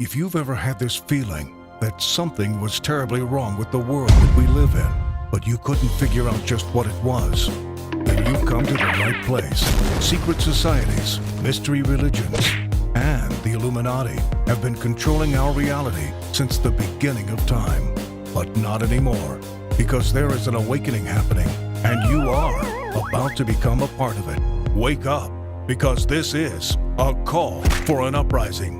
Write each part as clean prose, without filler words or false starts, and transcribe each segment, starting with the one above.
If you've ever had this feeling that something was terribly wrong with the world that we live in, but you couldn't figure out just what it was, then you've come to the right place. Secret societies, mystery religions, and the Illuminati have been controlling our reality since the beginning of time. But not anymore, because there is an awakening happening, and you are about to become a part of it. Wake up, because this is a call for an uprising.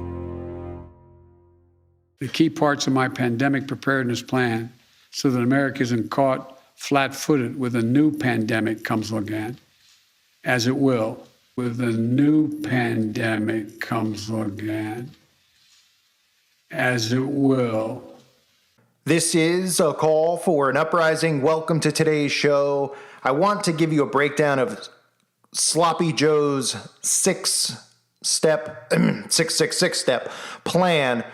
The key parts of my pandemic preparedness plan so that America isn't caught flat-footed with a new pandemic comes again, as it will. With a new pandemic comes again, as it will. This is a call for an uprising. Welcome to today's show. I want to give you a breakdown of Sloppy Joe's 666-step plan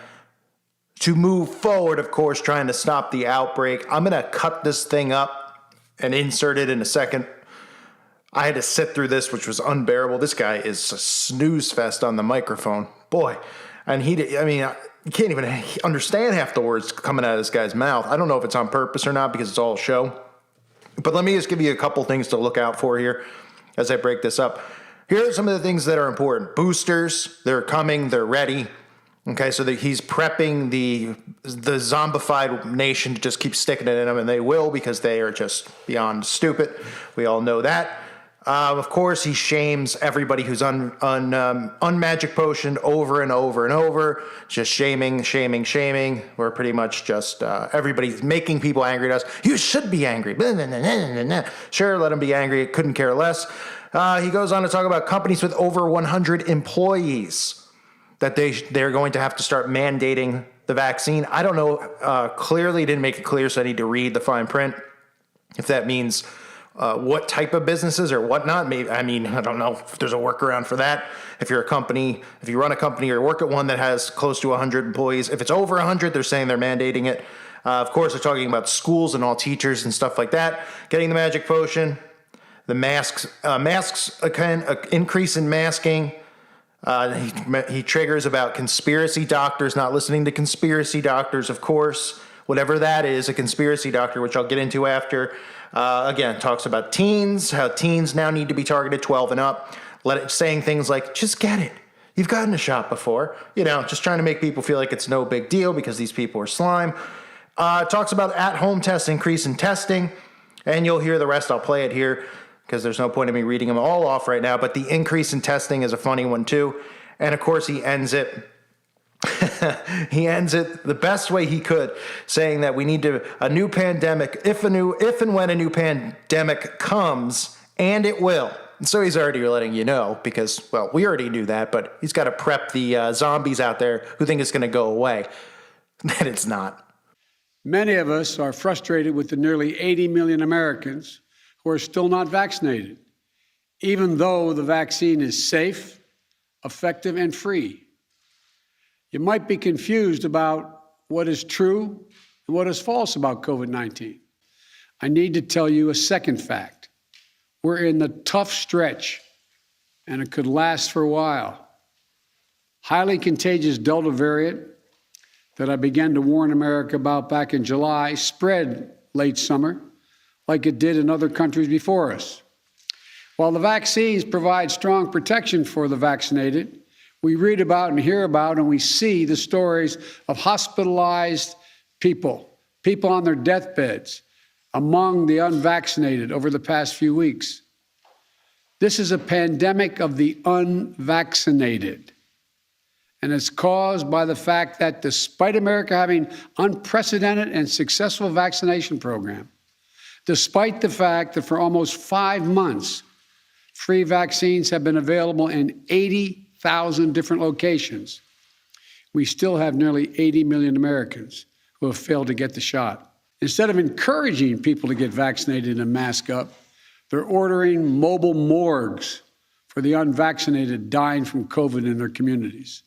to move forward, of course, trying to stop the outbreak. I'm going to cut this thing up and insert it in a second. I had to sit through this, which was unbearable. This guy is a snooze fest on the microphone. Boy. And you can't even understand half the words coming out of this guy's mouth. I don't know if it's on purpose or not because it's all show. But let me just give you a couple things to look out for here as I break this up. Here are some of the things that are important. Boosters, they're coming, they're ready. Okay, so that he's prepping the zombified nation to just keep sticking it in them, and they will because they are just beyond stupid. We all know that. Of course, he shames everybody who's unmagic potioned over and over and over. Just shaming. We're pretty much just everybody's making people angry at us. You should be angry. Sure, let them be angry. Couldn't care less. He goes on to talk about companies with over 100 employees that they're going to have to start mandating the vaccine. I don't know. Clearly didn't make it clear, so I need to read the fine print. If that means what type of businesses or whatnot. Maybe, I don't know if there's a workaround for that. If you're a company, if you run a company or work at one that has close to 100 employees, if it's over 100, they're saying they're mandating it. Of course, they're talking about schools and all teachers and stuff like that. Getting the magic potion, the masks again, increase in masking. He triggers about conspiracy doctors, not listening to conspiracy doctors, of course. Whatever that is, a conspiracy doctor, which I'll get into after. Again, talks about teens, how teens now need to be targeted 12 and up. Saying things like, just get it. You've gotten a shot before. Just trying to make people feel like it's no big deal because these people are slime. Talks about at-home tests, increase in testing. And you'll hear the rest. I'll play it here because there's no point in me reading them all off right now. But the increase in testing is a funny one too. And of course, he ends it the best way he could, saying that we need a new pandemic, if and when a new pandemic comes, and it will. And so he's already letting you know because, well, we already knew that, but he's got to prep the zombies out there who think it's going to go away. And it's not. Many of us are frustrated with the nearly 80 million Americans who are still not vaccinated, even though the vaccine is safe, effective, and free. You might be confused about what is true and what is false about COVID-19. I need to tell you a second fact. We're in the tough stretch, and it could last for a while. Highly contagious Delta variant that I began to warn America about back in July spread late summer like it did in other countries before us. While the vaccines provide strong protection for the vaccinated, we read about and hear about and we see the stories of hospitalized people on their deathbeds among the unvaccinated over the past few weeks. This is a pandemic of the unvaccinated. And it's caused by the fact that despite America having unprecedented and successful vaccination program, despite the fact that for almost 5 months, free vaccines have been available in 80,000 different locations, we still have nearly 80 million Americans who have failed to get the shot. Instead of encouraging people to get vaccinated and mask up, they're ordering mobile morgues for the unvaccinated dying from COVID in their communities.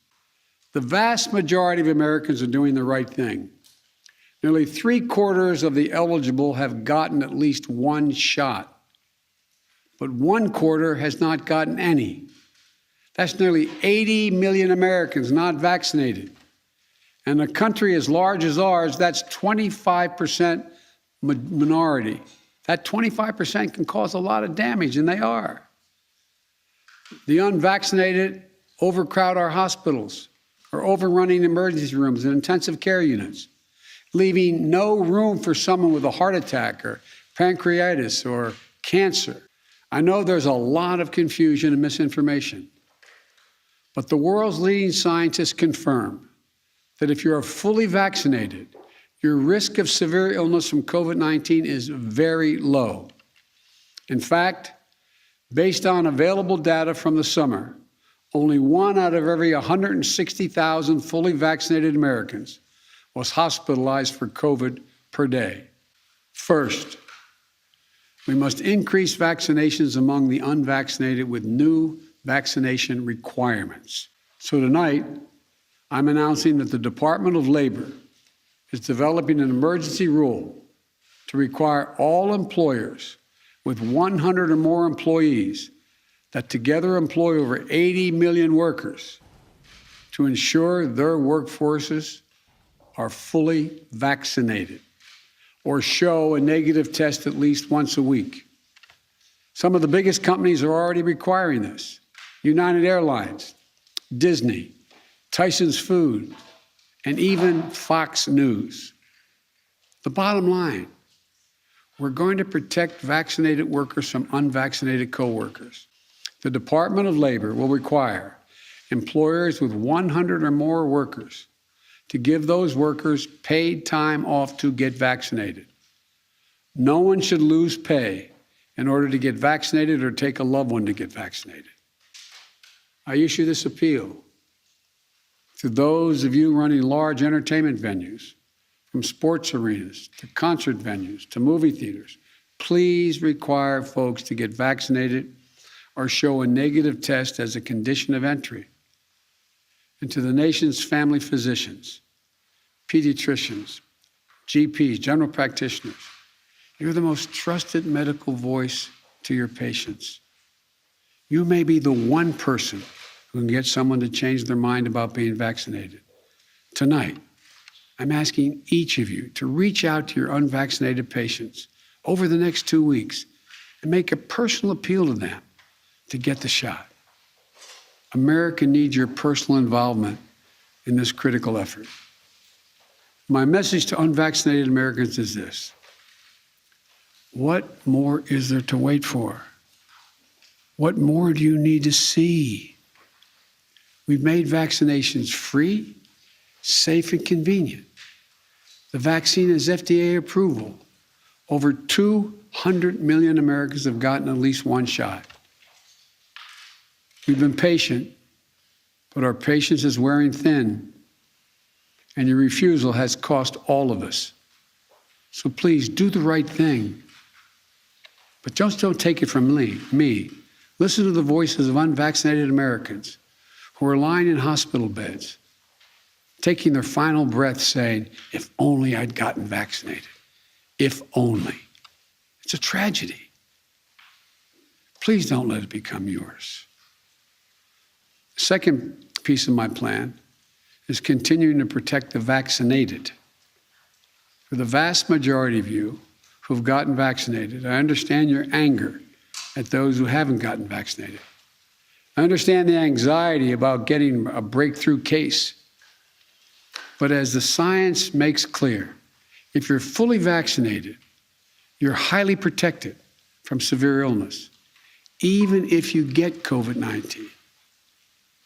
The vast majority of Americans are doing the right thing. Nearly 3/4 of the eligible have gotten at least one shot, but 1/4 has not gotten any. That's nearly 80 million Americans not vaccinated. In a country as large as ours, that's 25% minority. That 25% can cause a lot of damage, and they are. The unvaccinated overcrowd our hospitals, are overrunning emergency rooms and intensive care units, leaving no room for someone with a heart attack or pancreatitis or cancer. I know there's a lot of confusion and misinformation, but the world's leading scientists confirm that if you are fully vaccinated, your risk of severe illness from COVID-19 is very low. In fact, based on available data from the summer, only 1 out of every 160,000 fully vaccinated Americans was hospitalized for COVID per day. First, we must increase vaccinations among the unvaccinated with new vaccination requirements. So tonight, I'm announcing that the Department of Labor is developing an emergency rule to require all employers with 100 or more employees that together employ over 80 million workers to ensure their workforces are fully vaccinated or show a negative test at least once a week. Some of the biggest companies are already requiring this. United Airlines, Disney, Tyson's Food, and even Fox News. The bottom line, we're going to protect vaccinated workers from unvaccinated coworkers. The Department of Labor will require employers with 100 or more workers to give those workers paid time off to get vaccinated. No one should lose pay in order to get vaccinated or take a loved one to get vaccinated. I issue this appeal to those of you running large entertainment venues, from sports arenas to concert venues to movie theaters. Please require folks to get vaccinated or show a negative test as a condition of entry. And to the nation's family physicians, pediatricians, GPs, general practitioners, you're the most trusted medical voice to your patients. You may be the one person who can get someone to change their mind about being vaccinated. Tonight, I'm asking each of you to reach out to your unvaccinated patients over the next 2 weeks and make a personal appeal to them to get the shot. America needs your personal involvement in this critical effort. My message to unvaccinated Americans is this: what more is there to wait for? What more do you need to see? We've made vaccinations free, safe, and convenient. The vaccine has FDA approval. Over 200 million Americans have gotten at least one shot. We've been patient, but our patience is wearing thin, and your refusal has cost all of us. So please do the right thing. But just don't take it from me. Listen to the voices of unvaccinated Americans who are lying in hospital beds, taking their final breath saying, if only I'd gotten vaccinated. If only. It's a tragedy. Please don't let it become yours. The second piece of my plan is continuing to protect the vaccinated. For the vast majority of you who have gotten vaccinated, I understand your anger at those who haven't gotten vaccinated. I understand the anxiety about getting a breakthrough case. But as the science makes clear, if you're fully vaccinated, you're highly protected from severe illness, even if you get COVID-19.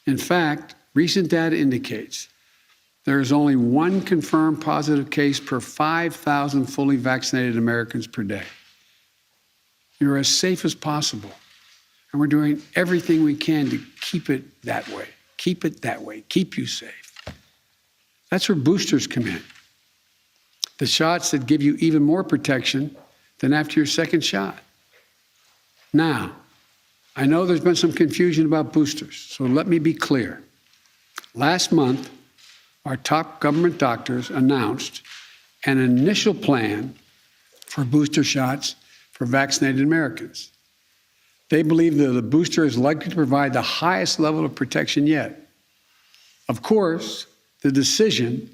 In fact, recent data indicates there is only one confirmed positive case per 5,000 fully vaccinated Americans per day. You're as safe as possible, and we're doing everything we can to keep it that way. Keep it that way. Keep you safe. That's where boosters come in. The shots that give you even more protection than after your second shot. Now, I know there's been some confusion about boosters, so let me be clear. Last month, our top government doctors announced an initial plan for booster shots for vaccinated Americans. They believe that the booster is likely to provide the highest level of protection yet. Of course, the decision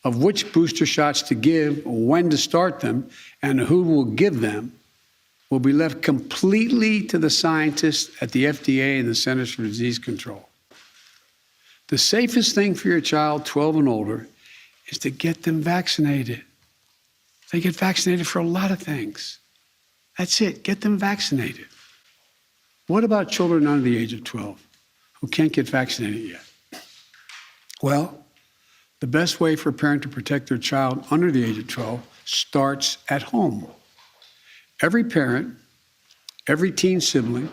of which booster shots to give, when to start them, and who will give them will be left completely to the scientists at the FDA and the Centers for Disease Control. The safest thing for your child, 12 and older, is to get them vaccinated. They get vaccinated for a lot of things. That's it. Get them vaccinated. What about children under the age of 12 who can't get vaccinated yet? Well, the best way for a parent to protect their child under the age of 12 starts at home. Every parent, every teen sibling,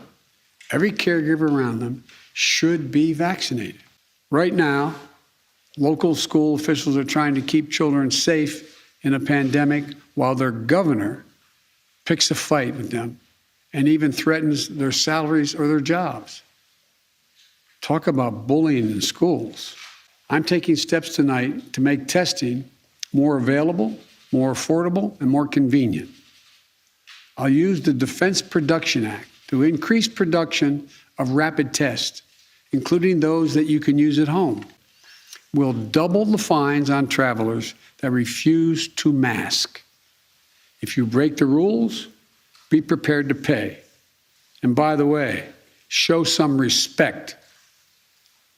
every caregiver around them should be vaccinated. Right now, local school officials are trying to keep children safe in a pandemic while their governor picks a fight with them and even threatens their salaries or their jobs. Talk about bullying in schools. I'm taking steps tonight to make testing more available, more affordable, and more convenient. I'll use the Defense Production Act to increase production of rapid tests, including those that you can use at home. We'll double the fines on travelers that refuse to mask. If you break the rules, be prepared to pay. And by the way, show some respect.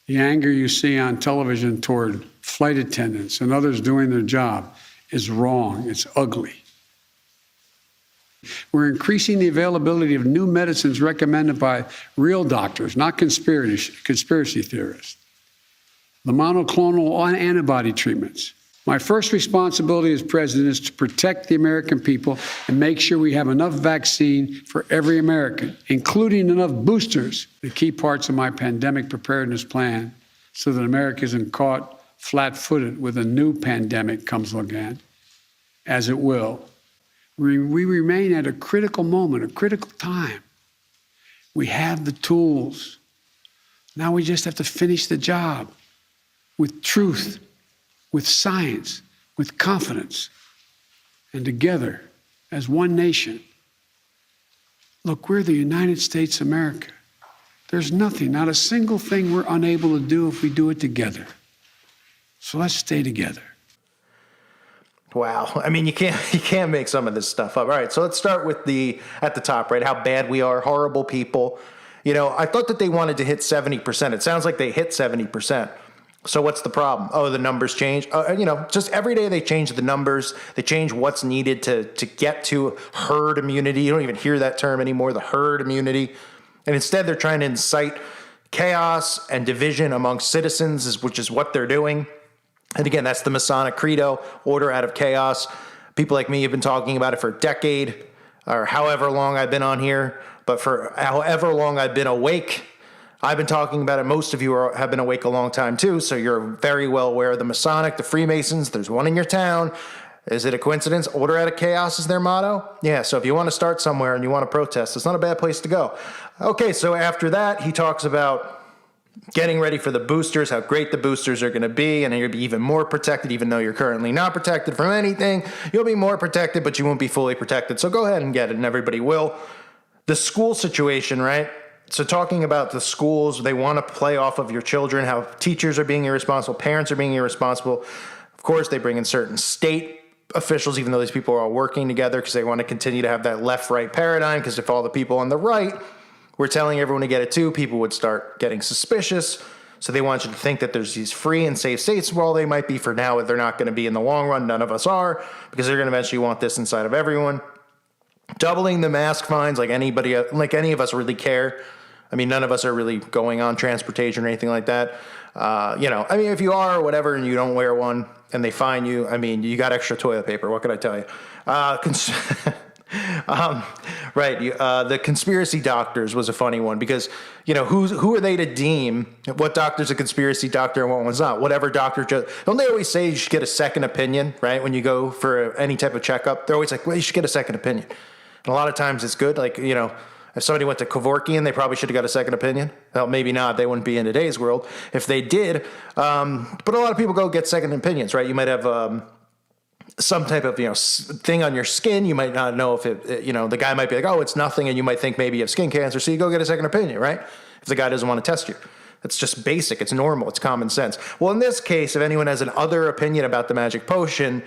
The anger you see on television toward flight attendants and others doing their job is wrong. It's ugly. We're increasing the availability of new medicines recommended by real doctors, not conspiracy theorists. The monoclonal antibody treatments. My first responsibility as president is to protect the American people and make sure we have enough vaccine for every American, including enough boosters, the key parts of my pandemic preparedness plan, so that America isn't caught flat-footed with a new pandemic comes again, as it will. We remain at a critical moment, a critical time. We have the tools. Now we just have to finish the job with truth, with science, with confidence, and together as one nation. Look, we're the United States of America. There's nothing, not a single thing we're unable to do if we do it together. So let's stay together. Wow. I mean, you can't make some of this stuff up. All right, so let's start with at the top, right? How bad we are, horrible people. You know, I thought that they wanted to hit 70%. It sounds like they hit 70%. So what's the problem? Oh, the numbers change. Just every day they change the numbers. They change what's needed to get to herd immunity. You don't even hear that term anymore, the herd immunity. And instead they're trying to incite chaos and division amongst citizens, which is what they're doing. And again, that's the Masonic credo, order out of chaos. People like me have been talking about it for a decade, or however long I've been on here. But for however long I've been awake, I've been talking about it. Most of you have been awake a long time too, so you're very well aware of the Masonic, the Freemasons. There's one in your town. Is it a coincidence? Order out of chaos is their motto? Yeah, so if you want to start somewhere and you want to protest, it's not a bad place to go. Okay, so after that, he talks about getting ready for the boosters, how great the boosters are going to be, and you'll be even more protected, even though you're currently not protected from anything. You'll be more protected, but you won't be fully protected. So go ahead and get it, and everybody will. The school situation, right? So talking about the schools, they want to play off of your children, how teachers are being irresponsible, parents are being irresponsible. Of course, they bring in certain state officials, even though these people are all working together because they want to continue to have that left-right paradigm, because if all the people on the right were telling everyone to get it too, people would start getting suspicious. So they want you to think that there's these free and safe states. Well, they might be for now, but they're not going to be in the long run. None of us are, because they're going to eventually want this inside of everyone. Doubling the mask fines, like any of us really care. I mean, none of us are really going on transportation or anything like that. If you are or whatever and you don't wear one and they fine you, I mean, you got extra toilet paper. What can I tell you? The conspiracy doctors was a funny one because, who are they to deem what doctor's a conspiracy doctor and what one's not? Whatever doctor, don't they always say you should get a second opinion, right? When you go for any type of checkup, they're always like, well, you should get a second opinion. And a lot of times it's good. Like, if somebody went to Kevorkian, they probably should have got a second opinion. Well, maybe not. They wouldn't be in today's world if they did. But a lot of people go get second opinions, right? You might have some type of thing on your skin. You might not know if the guy might be like, oh, it's nothing, and you might think maybe you have skin cancer. So you go get a second opinion, right? If the guy doesn't want to test you. It's just basic. It's normal. It's common sense. Well, in this case, if anyone has an other opinion about the magic potion,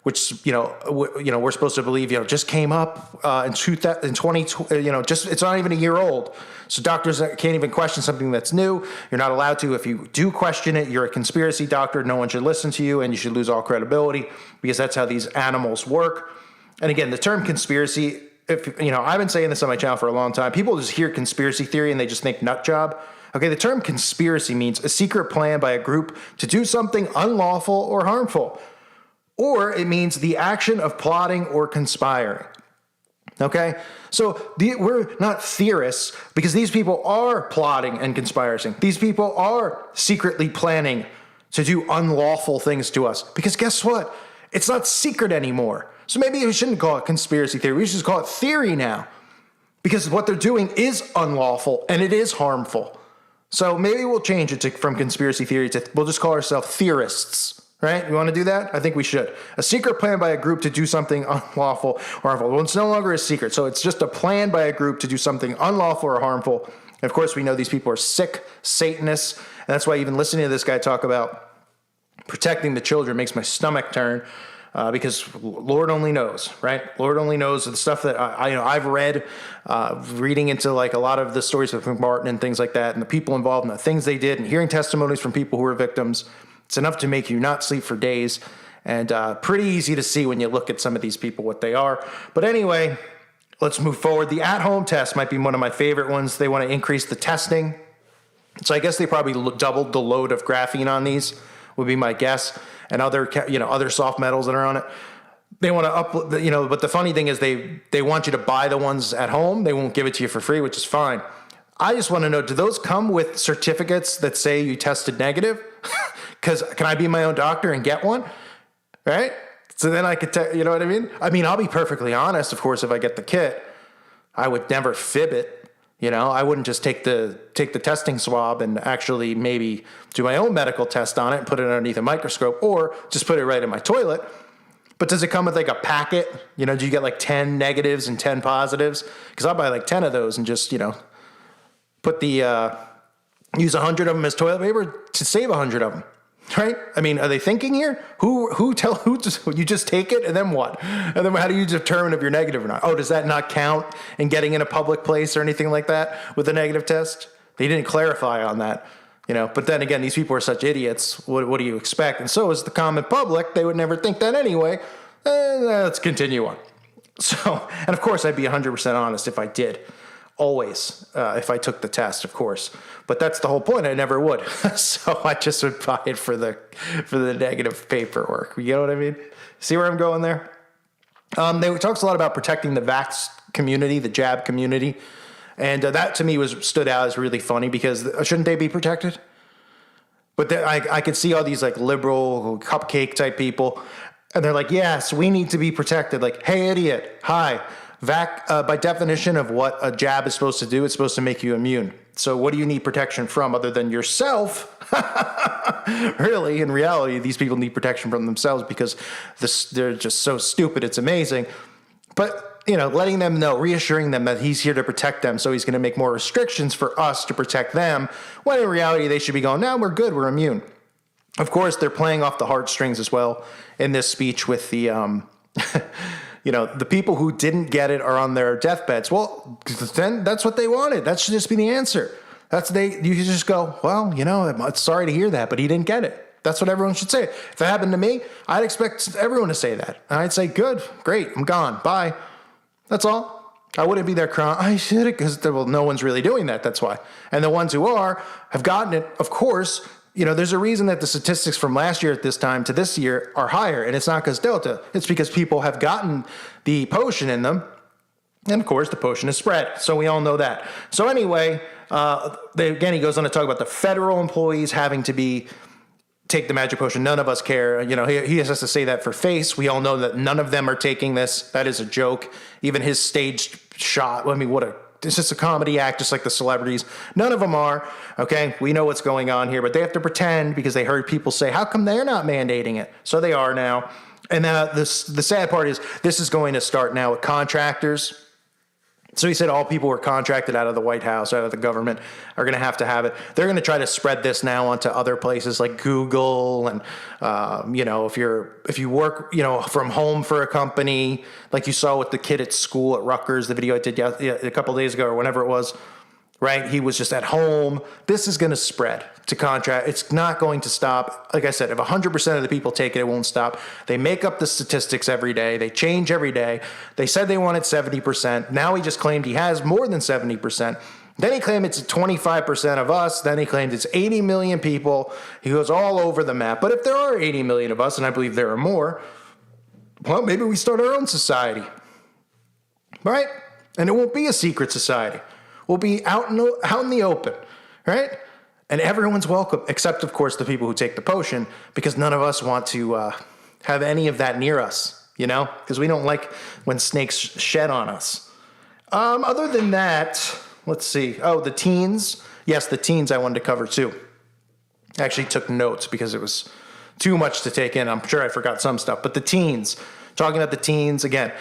which, we're supposed to believe, just came up in 2020, it's not even a year old. So doctors can't even question something that's new. You're not allowed to. If you do question it, you're a conspiracy doctor. No one should listen to you, and you should lose all credibility, because that's how these animals work. And again, the term conspiracy, I've been saying this on my channel for a long time. People just hear conspiracy theory and they just think nut job. Okay, the term conspiracy means a secret plan by a group to do something unlawful or harmful. Or it means the action of plotting or conspiring. Okay, so we're not theorists, because these people are plotting and conspiring. These people are secretly planning to do unlawful things to us, because guess what? It's not secret anymore. So maybe we shouldn't call it conspiracy theory. We should just call it theory now, because what they're doing is unlawful and it is harmful. So maybe we'll change it from conspiracy theory to, we'll just call ourselves theorists. Right? You want to do that? I think we should. A secret plan by a group to do something unlawful or harmful. Well, it's no longer a secret. So it's just a plan by a group to do something unlawful or harmful. And of course, we know these people are sick Satanists. And that's why even listening to this guy talk about protecting the children makes my stomach turn, because Lord only knows, right? Lord only knows the stuff that I've read, reading into like a lot of the stories of McMartin and things like that, and the people involved and the things they did, and hearing testimonies from people who were victims. It's enough to make you not sleep for days, and pretty easy to see when you look at some of these people what they are. But anyway, let's move forward. The at-home test might be one of my favorite ones. They want to increase the testing. So I guess they probably doubled the load of graphene on these, would be my guess, and other soft metals that are on it. They want to but the funny thing is they want you to buy the ones at home. They won't give it to you for free, which is fine. I just want to know, do those come with certificates that say you tested negative? Because can I be my own doctor and get one? Right? So then I could you know what I mean? I'll be perfectly honest, of course, if I get the kit, I would never fib it. I wouldn't just take the testing swab and actually maybe do my own medical test on it and put it underneath a microscope, or just put it right in my toilet. But does it come with like a packet? Do you get like 10 negatives and 10 positives? Because I'll buy like 10 of those and just, put use 100 of them as toilet paper to save 100 of them. Right? Are they thinking here? You just take it and then what? And then how do you determine if you're negative or not? Oh, does that not count in getting in a public place or anything like that with a negative test? They didn't clarify on that, but then again, these people are such idiots. What do you expect? And so is the common public. They would never think that anyway. Let's continue on. So, and of course I'd be 100% honest if I did. Always, if I took the test, of course. But that's the whole point. I never would. So I just would buy it for the negative paperwork. You know what I mean? See where I'm going there? They talks a lot about protecting the vax community, the jab community. And that to me stood out as really funny, because shouldn't they be protected? But I could see all these like liberal cupcake type people. And they're like, yes, we need to be protected. Like, hey, idiot. Hi. By definition of what a jab is supposed to do, it's supposed to make you immune. So what do you need protection from other than yourself? Really, in reality, these people need protection from themselves, because they're just so stupid. It's amazing. But, letting them know, reassuring them that he's here to protect them. So he's going to make more restrictions for us to protect them, when in reality, they should be going, no, we're good. We're immune. Of course, they're playing off the heartstrings as well in this speech with the, the people who didn't get it are on their deathbeds. Well, then that's what they wanted. That should just be the answer. You can just go, well, I'm sorry to hear that, but he didn't get it. That's what everyone should say. If that happened to me, I'd expect everyone to say that. And I'd say, good, great, I'm gone, bye. That's all. I wouldn't be there crying, I should have, because no one's really doing that. That's why. And the ones who have gotten it, of course. There's a reason that the statistics from last year at this time to this year are higher, and it's not because Delta. It's because people have gotten the potion in them, and of course the potion is spread. So we all know that. So anyway, he goes on to talk about the federal employees having to take the magic potion. None of us care. He has to say that for face. We all know that none of them are taking this. That is a joke. Even his staged shot. It's just a comedy act, just like the celebrities. None of them are, okay? We know what's going on here, but they have to pretend because they heard people say, how come they're not mandating it? So they are now. And the sad part is this is going to start now with contractors. So he said all people who are contracted out of the White House, out of the government, are going to have it. They're going to try to spread this now onto other places like Google, and if you work from home for a company, like you saw with the kid at school at Rutgers, the video I did a couple of days ago or whenever it was, right? He was just at home. This is going to spread to contract. It's not going to stop. Like I said, if 100% of the people take it, it won't stop. They make up the statistics every day. They change every day. They said they wanted 70%. Now he just claimed he has more than 70%. Then he claimed it's 25% of us. Then he claimed it's 80 million people. He goes all over the map. But if there are 80 million of us, and I believe there are more, well, maybe we start our own society, right? And it won't be a secret society. We'll be out in the open, right? And everyone's welcome, except, of course, the people who take the potion, because none of us want to have any of that near us, because we don't like when snakes shed on us. Other than that, let's see. Oh, the teens. Yes, the teens I wanted to cover, too. I actually took notes because it was too much to take in. I'm sure I forgot some stuff. But the teens, talking about the teens, again,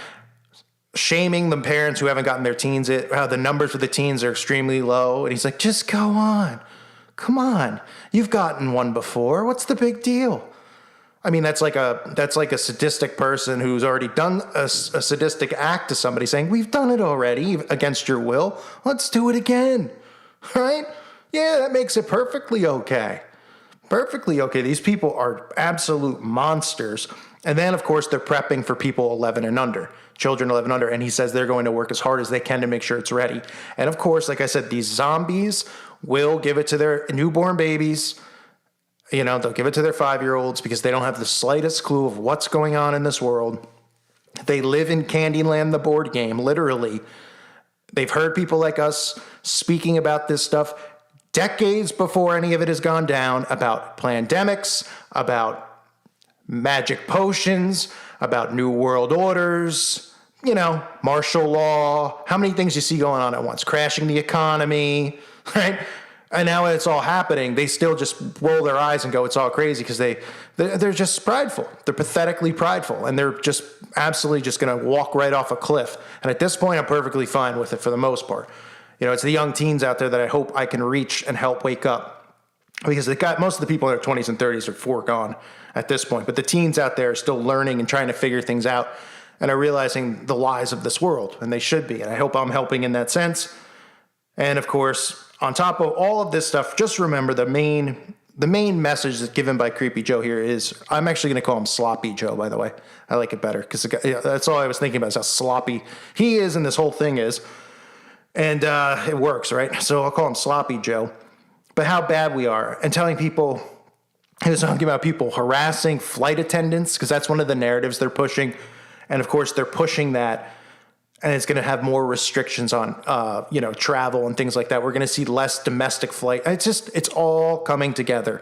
shaming the parents who haven't gotten their teens how the numbers for the teens are extremely low. And he's like, just go on. Come on. You've gotten one before. What's the big deal? I mean, that's like a sadistic person who's already done a sadistic act to somebody saying, we've done it already against your will. Let's do it again. Right? Yeah, that makes it perfectly okay. Perfectly okay. These people are absolute monsters. And then, of course, they're prepping for people 11 and under, children 11 and under. And he says they're going to work as hard as they can to make sure it's ready. And, of course, like I said, these zombies will give it to their newborn babies. They'll give it to their 5-year-olds because they don't have the slightest clue of what's going on in this world. They live in Candyland, the board game, literally. They've heard people like us speaking about this stuff decades before any of it has gone down, about pandemics, about magic potions, about new world orders, martial law, how many things you see going on at once, crashing the economy, right? And now it's all happening, they still just roll their eyes and go, it's all crazy, because they're just prideful. They're pathetically prideful, and they're just absolutely just going to walk right off a cliff. And at this point, I'm perfectly fine with it for the most part. It's the young teens out there that I hope I can reach and help wake up, because most of the people in their 20s and 30s are foregone at this point. But the teens out there are still learning and trying to figure things out and are realizing the lies of this world, and they should be. And I hope I'm helping in that sense. And of course, on top of all of this stuff, just remember the main message that's given by Creepy Joe here is, I'm actually going to call him Sloppy Joe, by the way. I like it better because that's all I was thinking about, is how sloppy he is and this whole thing is. And it works, right? So I'll call him Sloppy Joe. But how bad we are, and telling people, he was talking about people harassing flight attendants, because that's one of the narratives they're pushing. And of course, they're pushing that, and it's going to have more restrictions on, travel and things like that. We're going to see less domestic flight. It's all coming together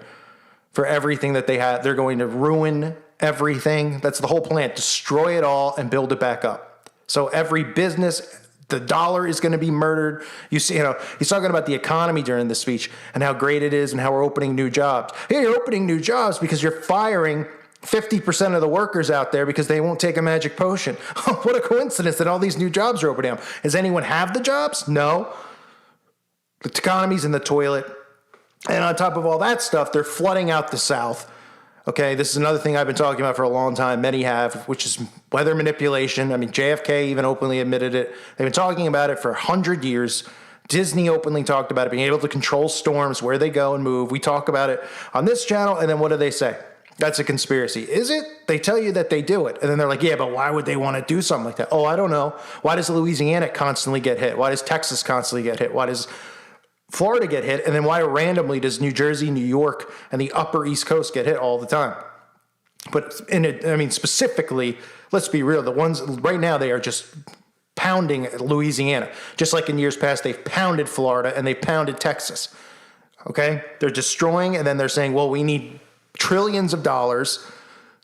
for everything that they have. They're going to ruin everything. That's the whole plan: destroy it all and build it back up. So every business, the dollar is going to be murdered. You see, he's talking about the economy during the speech and how great it is and how we're opening new jobs. Hey, you're opening new jobs because you're firing 50% of the workers out there because they won't take a magic potion. What a coincidence that all these new jobs are opening up. Does anyone have the jobs? No. The economy's in the toilet. And on top of all that stuff, they're flooding out the South. Okay, this is another thing I've been talking about for a long time. Many have, which is weather manipulation. I mean, JFK even openly admitted it. They've been talking about it for 100 years. Disney openly talked about it, being able to control storms, where they go and move. We talk about it on this channel, and then what do they say? That's a conspiracy. Is it? They tell you that they do it. And then they're like, yeah, but why would they want to do something like that? Oh, I don't know. Why does Louisiana constantly get hit? Why does Texas constantly get hit? Why does Florida get hit? And then why randomly does New Jersey, New York, and the upper East Coast get hit all the time? But specifically, let's be real. The ones right now, they are just pounding Louisiana. Just like in years past, they've pounded Florida and they've pounded Texas. Okay? They're destroying, and then they're saying, well, we need trillions of dollars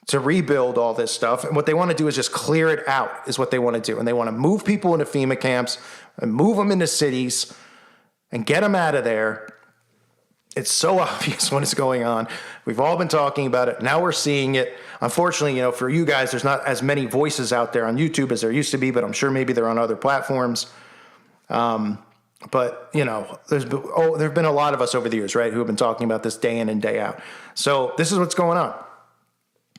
to rebuild all this stuff. And what they want to do is just clear it out, is what they want to do. And they want to move people into FEMA camps and move them into cities and get them out of there. It's so obvious what is going on. We've all been talking about it. Now we're seeing it. Unfortunately, for you guys, there's not as many voices out there on YouTube as there used to be, but I'm sure maybe they're on other platforms. But, you know, there have been a lot of us over the years, right, who have been talking about this day in and day out. So this is what's going on.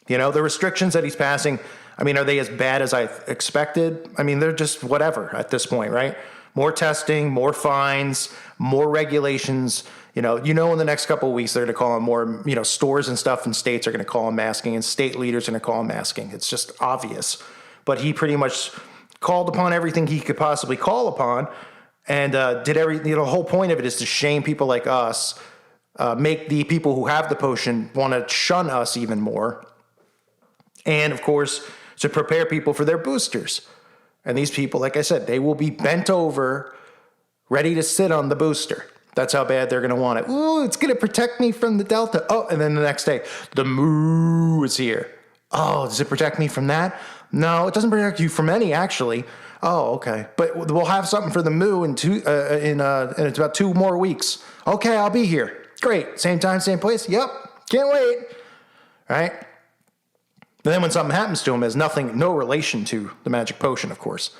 You know, the restrictions that he's passing, I mean, are they as bad as I expected? I mean, they're just whatever at this point, right? More testing, more fines, more regulations. You know, in the next couple of weeks, they're going to call on more, you know, stores and stuff in states are going to call on masking, and state leaders are going to call on masking. It's just obvious. But he pretty much called upon everything he could possibly call upon, and did everything. You know, the whole point of it is to shame people like us, make the people who have the potion want to shun us even more, and of course to prepare people for their boosters. And these people, like I said, they will be bent over, ready to sit on the booster. That's how bad they're going to want it. Ooh, it's going to protect me from the Delta. Oh, and then the next day, the Mu is here. Oh, does it protect me from that? No, it doesn't protect you from any, actually. Oh, okay. But we'll have something for the Mu in it's about 2 more weeks. Okay, I'll be here. Great. Same time, same place. Yep. Can't wait. All right. And then when something happens to him, it has no relation to the magic potion, of course.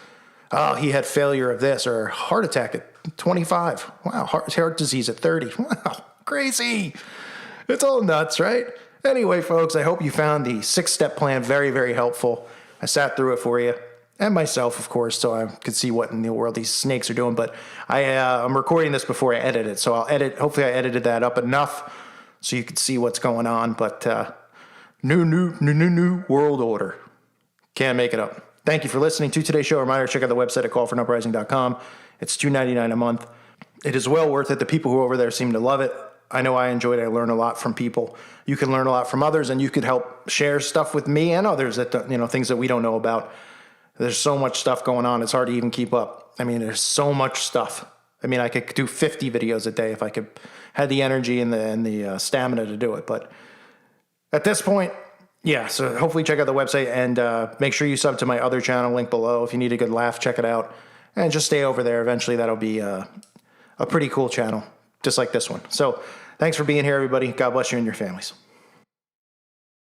Oh, he had failure of this or heart attack at 25. Wow, heart disease at 30. Wow, crazy. It's all nuts, right? Anyway, folks, I hope you found the 6-step plan very, very helpful. I sat through it for you, and myself, of course, so I could see what in the world these snakes are doing. But I'm recording this before I edit it, so hopefully I edited that up enough so you could see what's going on. But new world order. Can't make it up. Thank you for listening to today's show. Reminder, check out the website at callforunuprising.com. It's $2.99 a month. It is well worth it. The people who are over there seem to love it. I know I enjoyed it. I learn a lot from people. You can learn a lot from others, and you could help share stuff with me and others that, things that we don't know about. There's so much stuff going on. It's hard to even keep up. I mean, there's so much stuff. I mean, I could do 50 videos a day if I had the energy and the stamina to do it. But at this point, yeah, so hopefully check out the website and make sure you sub to my other channel, link below. If you need a good laugh, check it out. And just stay over there. Eventually, that'll be a pretty cool channel, just like this one. So thanks for being here, everybody. God bless you and your families.